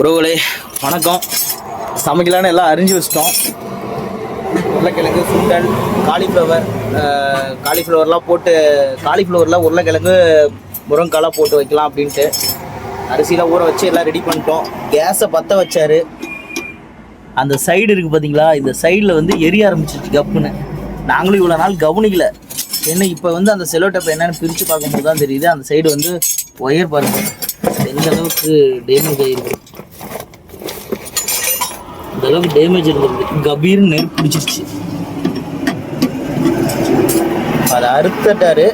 உறவுகளே வணக்கம். சமைக்கலான்னு எல்லாம் அரிஞ்சு வச்சிட்டோம். உருளைக்கிழங்கு, சுண்டல், காலிஃப்ளவர்லாம் போட்டு, காலிஃப்ளவரில் உருளைக்கிழங்கு, முருங்கைக்காலாம் போட்டு வைக்கலாம் அப்படின்ட்டு அரிசியெலாம் ஊற வச்சு எல்லாம் ரெடி பண்ணிட்டோம். கேஸை பற்ற வச்சார். அந்த சைடு இருக்குது பார்த்தீங்களா, இந்த சைடில் வந்து எரிய ஆரம்பிச்சிருச்சு கப்புன்னு. நாங்களும் இவ்வளோ நாள் கவனிக்கல. என்ன இப்போ வந்து அந்த செலோ டேப்பை என்னென்னு பிரித்து பார்க்கும்போது தான் தெரியுது. அந்த சைடு வந்து ஒயர் பாருங்க எந்த அளவுக்கு டேமேஜ் ஆகிருக்கு. இந்த அளவுக்கு டேமேஜ் இருந்திருக்கு. கபீர்னு நெருப்பு பிடிச்சிருச்சு. அதை அறுத்துட்டாரு.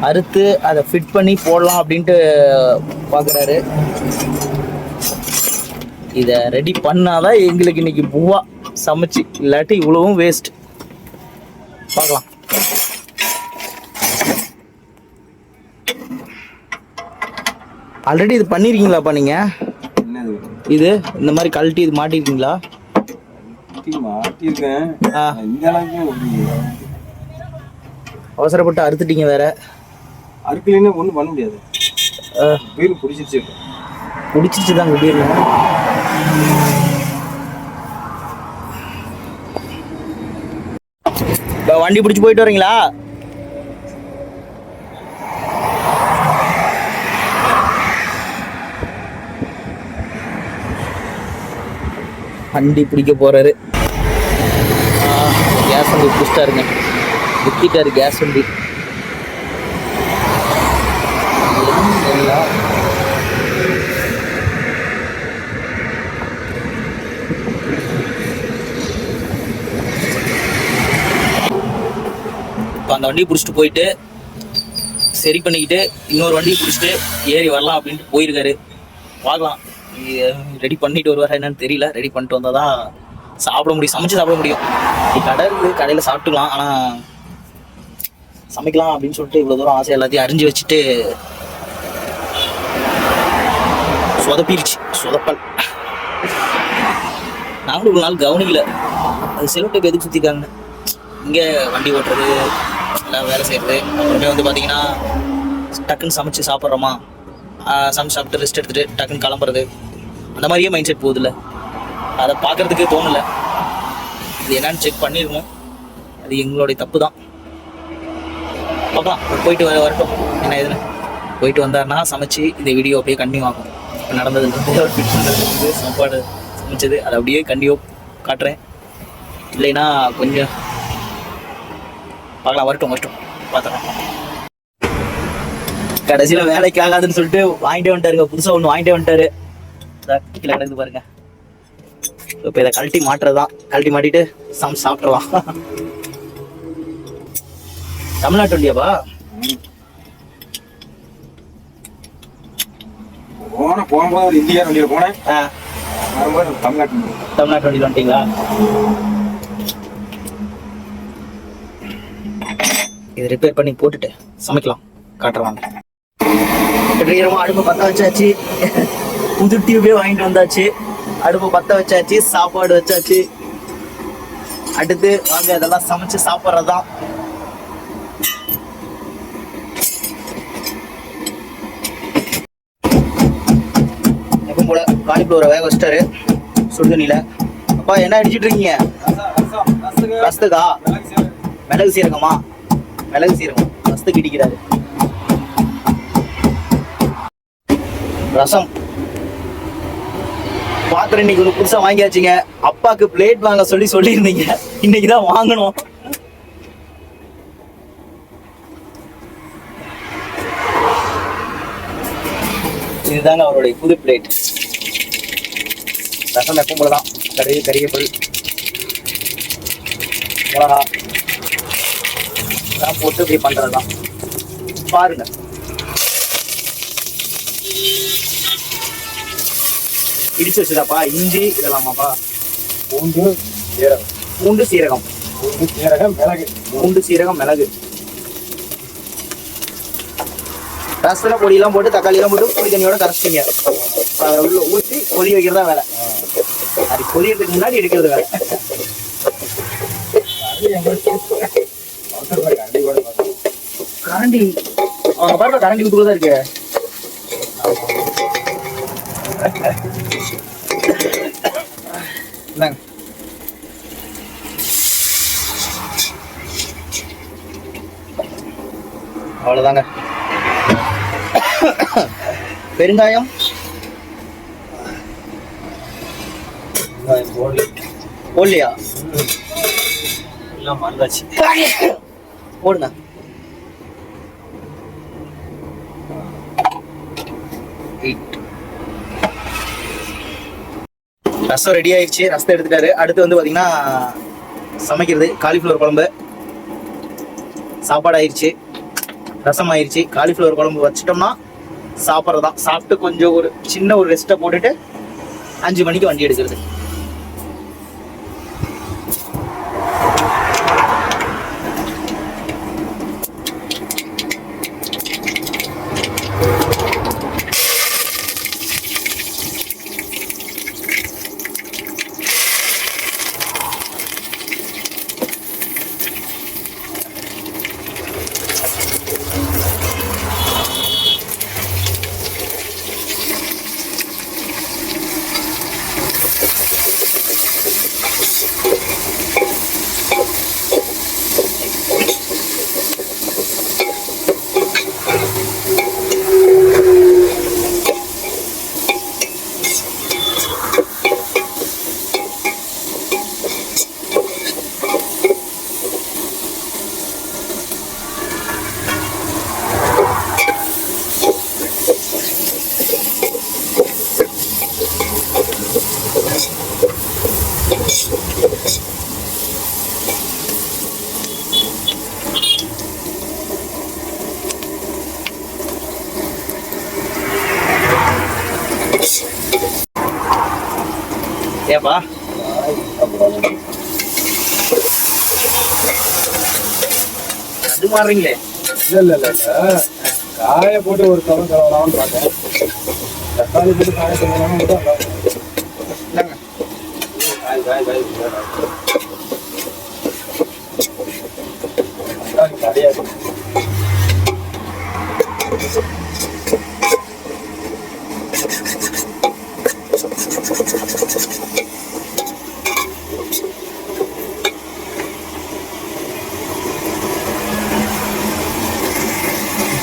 அறுத்து அதை ஃபிட் பண்ணி போடலாம் அப்படின்ட்டு பார்க்குறாரு. இதை ரெடி பண்ணாதான் எங்களுக்கு இன்னைக்கு பூவா சமைச்சு, இல்லாட்டி இவ்வளவும் வேஸ்ட். பார்க்கலாம். ஆல்ரெடி இது பண்ணிருக்கீங்களாப்பா நீங்க? இது இந்த மாதிரி கழட்டி இது மாட்டிருக்கீங்களா? அவசரப்பட்டு அறுத்துட்டீங்க வேற. அறுக்கலைன்னா ஒன்றும் பண்ண முடியாது. பீர் பிடிச்சிருச்சு தாங்க பீர்ல. வண்டி பிடிச்சி போயிட்டு வரீங்களா? வண்டி பிடிக்க போறாரு. கேஸ் வண்டி பிடிச்சிட்டாருங்க. வித்திட்டாரு கேஸ் வண்டி. இப்போ அந்த வண்டியை பிடிச்சிட்டு போயிட்டு சரி பண்ணிக்கிட்டு இன்னொரு வண்டியை பிடிச்சிட்டு ஏறி வரலாம் அப்படின்ட்டு போயிருக்காரு. பார்க்கலாம் ரெடி பண்ணிட்டு வருவாரா என்னன்னு தெரியல. ரெடி பண்ணிட்டு வந்தால் தான் சாப்பிட முடியும், சமைச்சு சாப்பிட முடியும். கடை இருக்குது, கடையில் சாப்பிட்டுக்கலாம். ஆனால் சமைக்கலாம் அப்படின்னு சொல்லிட்டு இவ்வளோ தூரம் ஆசை எல்லாத்தையும் அரிஞ்சு வச்சுட்டு சொதப்பிடுச்சு. சொதப்பல். நாங்களும் இவ்வளோ நாள் கவனிக்கல. அது செலவு டைப் எதுக்கு சுற்றிருக்காங்கன்னு. இங்கே வண்டி ஓட்டுறது, எல்லாம் வேலை செய்கிறது, அப்புறமே வந்து பார்த்தீங்கன்னா டக்குன்னு சமைச்சு சாப்பிட்றோமா, சமைச்சு சாப்பிட்டு ரெஸ்ட் எடுத்துகிட்டு டக்குன்னு கிளம்புறது, அந்த மாதிரியே மைண்ட் செட் போகுதுல்ல. அதை பார்க்குறதுக்கே தோணலை. இது என்னன்னு செக் பண்ணிடணும். அது எங்களுடைய தப்பு தான். பார்க்கலாம், போயிட்டு வரட்டும் என்ன ஏதுன்னு. போயிட்டு வந்தாருன்னா சமைச்சு இந்த வீடியோ அப்படியே கண்டினியூ ஆகும். இப்போ நடந்ததுலேருந்து அவர் ஃபிட் பண்ணுறதுலேருந்து சாப்பாடு சமைச்சது அதை அப்படியே கண்டினியூ காட்டுறேன். இல்லைன்னா கொஞ்சம் பார்க்கலாம். வரட்டும் பார்த்துக்கலாம். கடைசியில் வேலைக்கு ஆகாதுன்னு சொல்லிட்டு வாங்கிட்டே வந்துட்டாருங்க. புதுசாக ஒன்று வாங்கிட்டே வந்துட்டாரு. கீழே கிடந்து பாருங்க. இப்போ இதை கழட்டி மாட்டுறதுதான். கழட்டி மாட்டிட்டு சாப்பிட்றலாம். தமிழ்நாட்டு வண்டியாப்பா? போகும்போது இந்தியா வண்டியில போனேன். தமிழ்நாட்டு வண்டியில் வந்துட்டீங்களா? இது ரிப்பேர் பண்ணி போட்டுட்டு சமைக்கலாம். காட்டுறவாங்க. அடுப்பு பற்ற வச்சாச்சு. புது டியூபே வாங்கிட்டு வந்தாச்சு. அடுப்பு பற்ற வச்சாச்சு. சாப்பாடு வச்சாச்சு. அடுத்து வாங்க இதெல்லாம் சமைச்சு சாப்பிட்றதுதான். எப்பவும் போல காலிஃப்ளவரை வேக வச்சிட்டாரு சுடுதண்ணியில. அப்பா என்ன அடிச்சிட்டு இருக்கீங்க? ரசத்துக்கா? மிளகு சீரகமா? மிளகு சீரகம் ரசத்துக்கு இடிக்கிறாரு. ரசம் பாத்திரம் இன்னைக்கு ஒரு புதுசா வாங்கியாச்சுங்க. அப்பாக்கு பிளேட் வாங்க சொல்லியிருந்தீங்க. இன்னைக்குதான் வாங்கணும். இதுதாங்க அவருடைய புது பிளேட். ரசம் எப்பவும் போலதான். கறிவேப்பிலை, மிளகா போட்டு இப்படி பண்றதுதான். பாருங்க. இடிச்சு வச்சுதாப்பா. இஞ்சி இதெல்லாமாப்பா? பூண்டு சீரகம் மிளகு. பூண்டு சீரகம் மிளகு. ரசத்துல பொடியெல்லாம் போட்டு தக்காளி எல்லாம் போட்டு புளி தண்ணியோட கரைச்சிட்டீங்க. உள்ள ஊற்றி கொதி வைக்கிறதா வேலை. அது கொதிக்கிறதுக்கு முன்னாடி எடுக்கிறது வேலை. கரண்டி அவங்க பாருங்க, கரண்டி ஊத்துக்குள்ளதான் இருக்கு. இந்தாங்க. அவ்வளோதாங்க. பெருங்காயம் போடலையா? எல்லாம் மறந்தாச்சு. போடுங்க. ரசம் ரெடி ஆயிடுச்சு. ரசத்தை எடுத்துட்டாரு. அடுத்து வந்து பாத்தீங்கன்னா சமைக்கிறது காலிஃப்ளவர் குழம்பு. சாப்பாடு ஆயிடுச்சு, ரசம் ஆயிடுச்சு. காலிஃப்ளவர் குழம்பு வச்சிட்டோம்னா சாப்பிட்றதான். சாப்பிட்டு கொஞ்சம் ஒரு சின்ன ஒரு ரெஸ்ட்டை போட்டுட்டு 5 மணிக்கு வண்டி எடுக்கிறது. ஏப்பா அது மாறுறீங்களே? இல்ல காய போட்டு ஒரு தவம் தரலாம்ன்றாங்க. தக்காளி போட்டு காய தரலாம் மட்டும் காய் காய் காய் கிடையாது.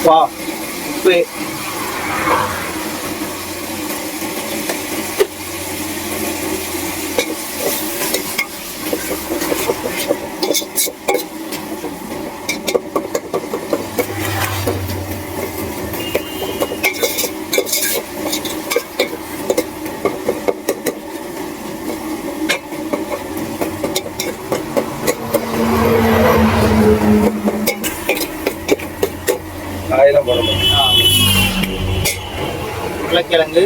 வா உப்பு காயெல்லாம் போடணும். உருளைக்கிழங்கு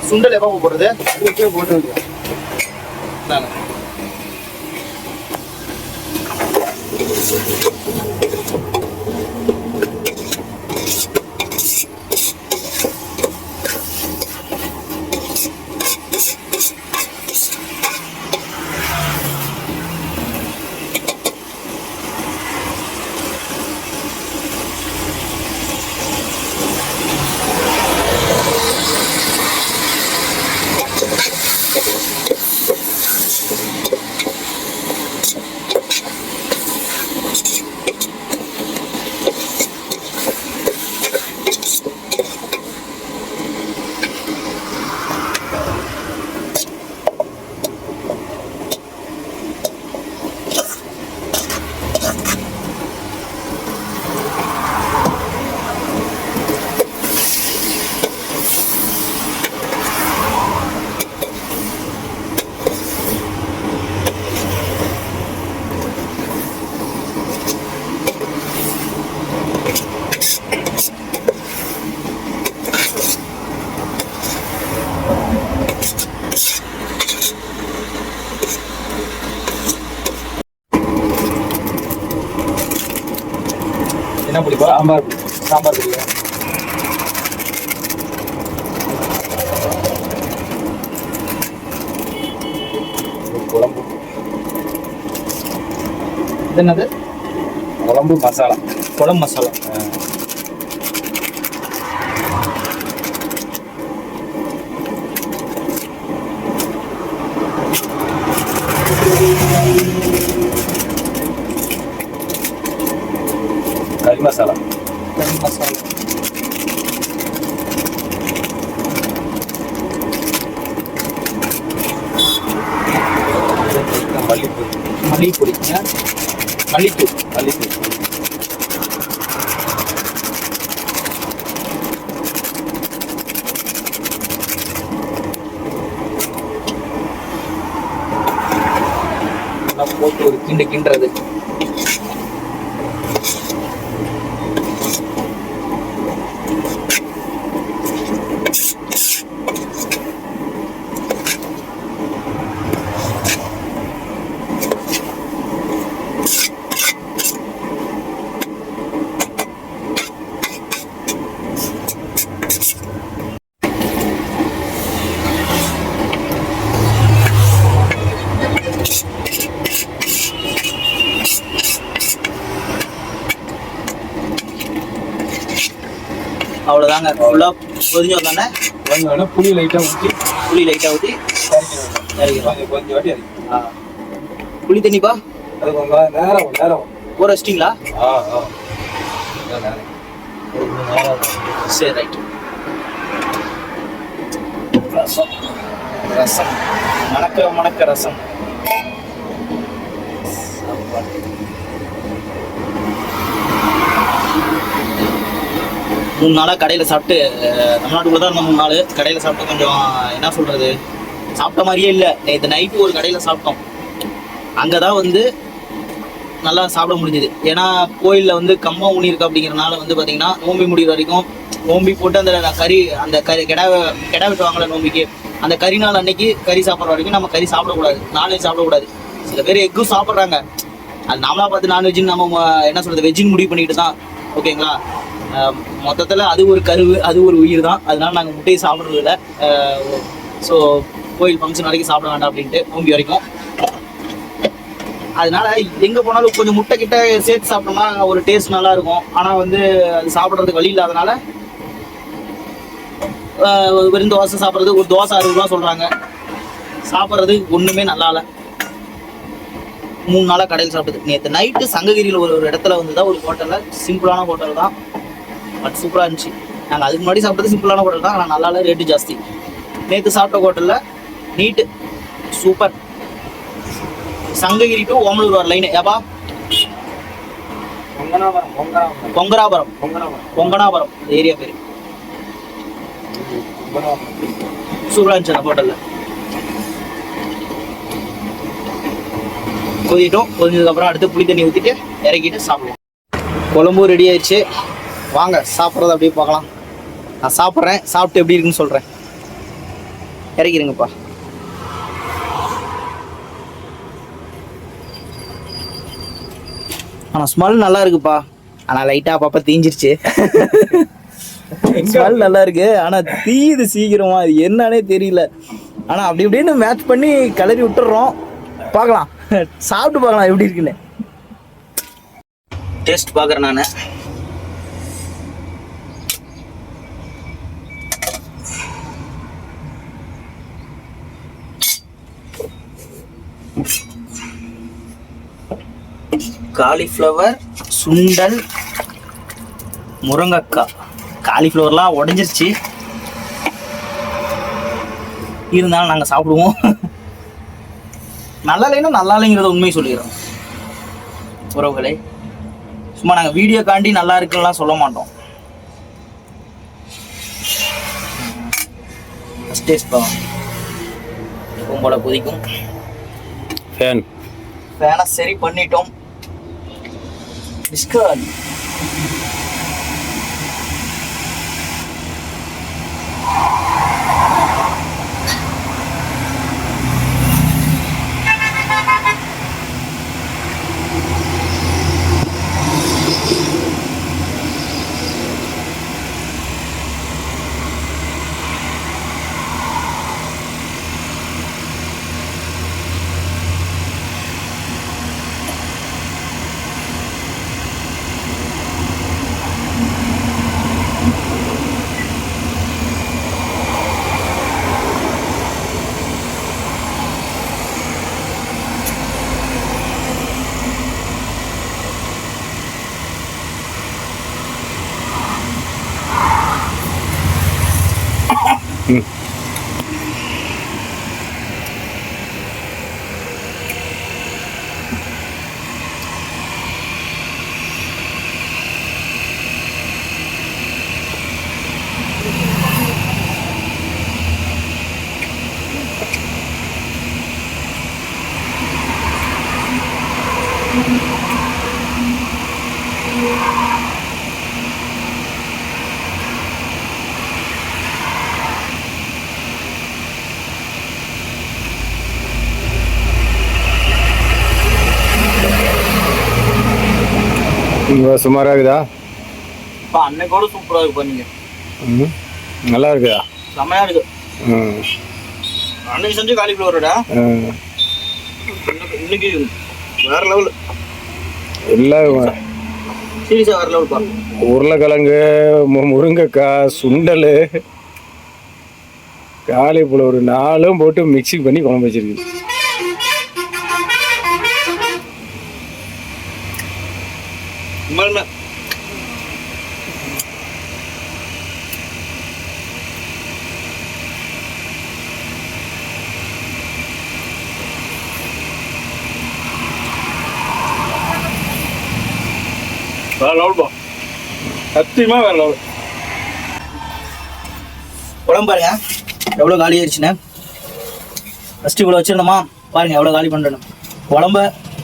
சுண்டல் எப்போ போடுறது? அதுக்கே போட்டு வைக்கலாம். என்ன பிடிக்கும்? சாம்பார் பிடிக்கும். சாம்பார் பிடிக்கும். குழம்பு. இது என்னது? குழம்பு மசாலா. குழம்பு மசாலா. மல்லிப்பூ மல்லிப்பொடி, மல்லித்தூள். மல்லிப்பூ போட்டு ஒரு கிண்டுறது. அவ்வளோதாங்க. ஃபுல்லாக பொதிஞ்சு வந்தோடனே கொஞ்சம் புளி லைட்டாக ஊற்றி இறக்கிடுவோம். கொஞ்சம் வாட்டி இறக்கி புளி தண்ணிப்பா அது கொஞ்சம் நேரம் ஊற வச்சிட்டிங்களா? நேரம் சரி, ரைட். ரசம் மணக்க ரசம். 3 நாளாக கடையில் சாப்பிட்டு, தமிழ்நாட்டுக்குள்ள தான் இருந்தோம் 3 நாள். கடையில் சாப்பிட்டு கொஞ்சம் என்ன சொல்கிறது, சாப்பிட்ட மாதிரியே இல்லை. நேற்று நைட்டு ஒரு கடையில் சாப்பிட்டோம். அங்கே தான் வந்து நல்லா சாப்பிட முடிஞ்சுது. ஏன்னா கோயிலில் வந்து கம்பம் ஊனியிருக்கு அப்படிங்கிறனால வந்து பார்த்தீங்கன்னா நோம்பி முடிகிற வரைக்கும் நோம்பி போட்டு அந்த கறி கெடா வெட்டுவாங்களே நோம்பிக்கு, அந்த கறி நாள் அன்னைக்கு கறி சாப்பிட்ற வரைக்கும் நம்ம கறி சாப்பிடக்கூடாது, நான்வெஜ் சாப்பிடக்கூடாது. சில பேர் எக்கும் சாப்பிட்றாங்க. அது நாமளாக பார்த்து நான்வெஜ்ஜுன்னு நம்ம என்ன சொல்கிறது வெஜ்ஜுன்னு முடிவு பண்ணிட்டு தான். ஓகேங்களா? மொத்தத்தில் அது ஒரு கருவு, அது ஒரு உயிர் தான். அதனால நாங்கள் முட்டையை சாப்பிட்றது இல்லை. ஸோ கோயில் ஃபங்க்ஷன் வரைக்கும் சாப்பிட வேண்டாம் அப்படின்ட்டு நோம்பி வரைக்கும். அதனால எங்கே போனாலும் கொஞ்சம் முட்டை கிட்ட சேர்த்து சாப்பிட்டோம்னா ஒரு டேஸ்ட் நல்லா இருக்கும். ஆனால் வந்து அது சாப்பிட்றதுக்கு வழி இல்லாதனால வெறும் தோசை சாப்பிட்றது, ஒரு தோசை 60 ரூபா சொல்கிறாங்க. சாப்பிட்றது ஒன்றுமே நல்லா இல்லை. 3 நாளாக கடையில் சாப்பிட்டது. நேற்று நைட்டு சங்ககிரியில் ஒரு இடத்துல வந்து தான் ஒரு ஹோட்டலில், சிம்பிளான ஹோட்டல் தான், பட் சூப்பராக இருந்துச்சு. நாங்கள் அதுக்கு முன்னாடி சாப்பிட்டது சிம்பிளான ஹோட்டல் தான், ஆனால் நல்லா இல்லை, ரேட்டு ஜாஸ்தி. நேற்று சாப்பிட்ட ஹோட்டலில் நீட்டு சூப்பர். சங்ககிரி டு ஓமலூர் வர லைனு. ஏப்பா? பொங்கனாபுரம் ஏரியா பேர். சூப்பராக இருந்துச்சு அந்த ஹோட்டலில். கொதிஞ்சதுக்கப்புறம் அடுத்து புளி தண்ணி ஊற்றிட்டு இறக்கிட்டு சாப்பிடுவோம். குழம்பும் ரெடி ஆயிடுச்சு. வாங்க சாப்பிட்றத அப்படியே பார்க்கலாம். நான் சாப்பிட்றேன், சாப்பிட்டு எப்படி இருக்குன்னு சொல்கிறேன். இறக்கிடுங்கப்பா. ஆனால் ஸ்மெல் நல்லா இருக்குப்பா. ஆனால் லைட்டாக அப்பப்போ தீஞ்சிருச்சு. ஸ்மெல் நல்லா இருக்கு, ஆனால் தீயுது சீக்கிரமா. அது என்னன்னே தெரியல. ஆனால் அப்படி இப்படின்னு மேட்ச் பண்ணி கிளறி விட்டுறோம். பார்க்கலாம், சாப்பிட்டு பார்க்கலாம் எப்படி இருக்குன்னு. டேஸ்ட் பார்க்குறேன் நான். காலிஃப்ளவர், சுண்டல், முருங்கைக்காய். காலிஃப்ளவர்லாம் உடஞ்சிருச்சு, இருந்தாலும் நாங்கள் சாப்பிடுவோம். நல்லா இல்லைன்னா நல்லா இல்லைங்கிறத உண்மையை சொல்லிடுறோம் உறவுகளே. சும்மா நாங்கள் வீடியோ காண்டி நல்லா இருக்குலாம் சொல்ல மாட்டோம். ஃபஸ்ட் டேஸ்ட் தான் எப்பவும் போல கொதிக்கும். ஃபேனை சரி பண்ணிட்டோம். பிஸ்கட் சுமாராக இருக்குதா? இப்போ அன்னைக்கோட சூப்பராக இருக்கு பண்ணீங்க. நல்லா இருக்குதா? செம்மையா இருக்கு. அன்னைக்கு செஞ்சு காலிஃப்ளவரோட இன்னைக்கு வேற லெவல். எல்லாம் சீரியஸா வேற லெவல் பா. உருளைக்கிழங்கு, முருங்கைக்காய், சுண்டல், காலிஃப்ளவர் 4 போட்டு மிக்ஸி பண்ணி குழம்பு வச்சிருக்கு. வேற லெவல் பா. சத்தியமா வேற லெவல். குழம்பு பாருங்க எவ்வளோ காலி ஆயிடுச்சுன்னு. ஃபஸ்ட்டு இவ்வளோ வச்சிருந்தோமா, பாருங்க எவ்வளோ காலி பண்ணுறோம். குழம்பு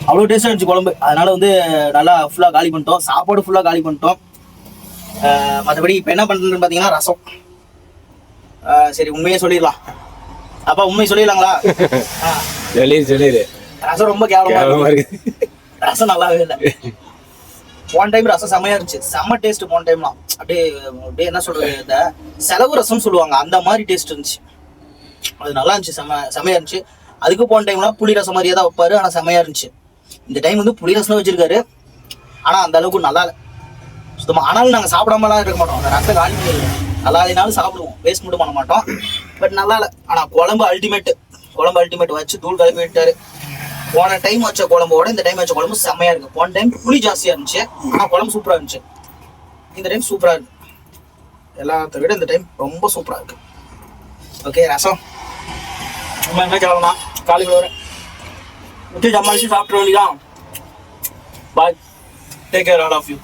அவ்வளோ டேஸ்ட்டாக இருந்துச்சு குழம்பு. அதனால வந்து நல்லா ஃபுல்லாக காலி பண்ணிட்டோம். சாப்பாடு ஃபுல்லாக காலி பண்ணிட்டோம். மற்றபடி இப்போ என்ன பண்ணுறதுன்னு பார்த்தீங்கன்னா ரசம். சரி உண்மையே சொல்லிடலாம். அப்பா உண்மை சொல்லிடலாங்களா? சொல்லிடு. ரசம் ரொம்ப கேவலமாக இருக்கு. ரசம் நல்லாவே இல்லை. போன டைம் ரசம் செம்மையா இருந்துச்சு. செம்ம டேஸ்ட் போன டைம்லாம். அப்படியே என்ன சொல்றது, இந்த செலவு ரசம் சொல்லுவாங்க அந்த மாதிரி டேஸ்ட் இருந்துச்சு. அது நல்லா இருந்துச்சு. செம்மையா இருந்துச்சு. அதுக்கு போன டைம்லாம் புளி ரசம் மாதிரியே தான் வைப்பாரு, ஆனால் செம்மையா இருந்துச்சு. இந்த டைம் வந்து புளி ரசம் வச்சிருக்காரு, ஆனால் அந்த அளவுக்கு நல்லா இல்லை சுத்தமா. ஆனாலும் நாங்கள் சாப்பிடாமலாம் இருக்க மாட்டோம். அந்த ரசம் காலி பண்ணிடுவோம். நல்லா இல்லைனாலும் சாப்பிடுவோம், வேஸ்ட் மட்டும் பண்ண மாட்டோம். பட் நல்லா இல்லை. ஆனால் குழம்பு அல்டிமேட் வச்சு தூள் கலப்பி விட்டாரு. போன டைம் வச்ச குழம்போட இந்த டைம் வச்ச குழம்பு செம்மையா இருக்கு. போன டைம் புளி ஜாஸ்தியா இருந்துச்சு, ஆனா குழம்பு சூப்பரா இருந்துச்சு. இந்த டைம் சூப்பரா இருக்கு. எல்லாத்த விட இந்த டைம் ரொம்ப சூப்பரா இருக்கு. ஓகே ரசம் என்ன கிளம்பலாம். காலிஃப்ளவர் விட்டு சமாளிச்சு சாப்பிட்ற வேண்டியதான். Bye, take care all of you.